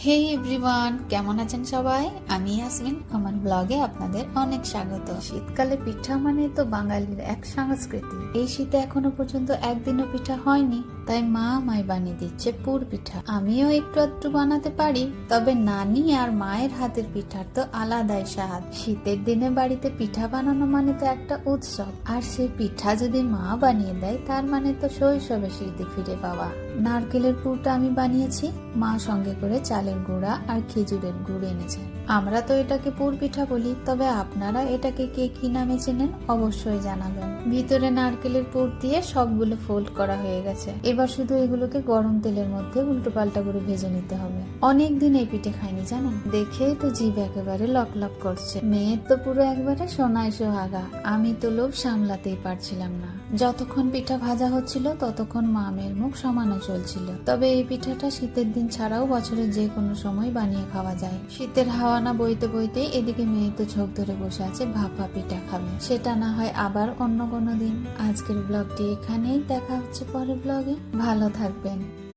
হে everyone, কেমন আছেন সবাই? আমি ইয়াসমিন, আমার ব্লগে আপনাদের অনেক স্বাগত। শীতকালে পিঠা মানে তো বাঙালির এক সংস্কৃতি। এই শীতে এখনো পর্যন্ত একদিনও পিঠা হয়নি, তাই মা আমায় বানিয়ে দিচ্ছে পুর পিঠা। আমিও একটু একটু বানাতে পারি, তবে নানি আর মায়ের হাতের পিঠার তো আলাদাই স্বাদ। শীতের দিনে বাড়িতে পিঠা বানানো মানে তো একটা উৎসব, আর সেই পিঠা যদি মা বানিয়ে দেয় তার মানে তো শৈশবে স্মৃতি ফিরে পাওয়া। নারকেলের পুরটা আমি বানিয়েছি, মা সঙ্গে করে চালের গুঁড়া আর খেজুরের গুড় এনেছে। আমরা তো এটাকে পুর পিঠা বলি, তবে আপনারা এটাকে কে কি নামে চেনেন অবশ্যই জানাবেন। ভিতরে নারকেলের পুর দিয়ে সবগুলো ফোল্ড করা হয়ে গেছে। এবার শুধু এগুলোকে গরম তেলের মধ্যে উল্টো পাল্টা করে ভেজে নিতে হবে। অনেক দিন এই পিঠে খাইনি জানেন, দেখেই তো জিভ একেবারে লক লক করছে। মেয়ের তো পুরো একবারে সোনায় সোহাগা, আমি তো লোভ সামলাতেই পারছিলাম না। যতক্ষণ পিঠা ভাজা হচ্ছিল ততক্ষণ মামের মুখ সমানে চলছিল। তবে এই পিঠাটা শীতের দিন ছাড়াও বছরের যে কোনো সময় বানিয়ে খাওয়া যায়। শীতের হাওয়ানা বইতে বইতে এদিকে মেয়ে তো ঝোঁক ধরে বসে আছে ভাপা পিঠা খাবে। সেটা না হয় আবার অন্য কোনো দিন। আজকের ব্লগটি এখানেই, দেখা হচ্ছে পরের ব্লগে। ভালো থাকবেন।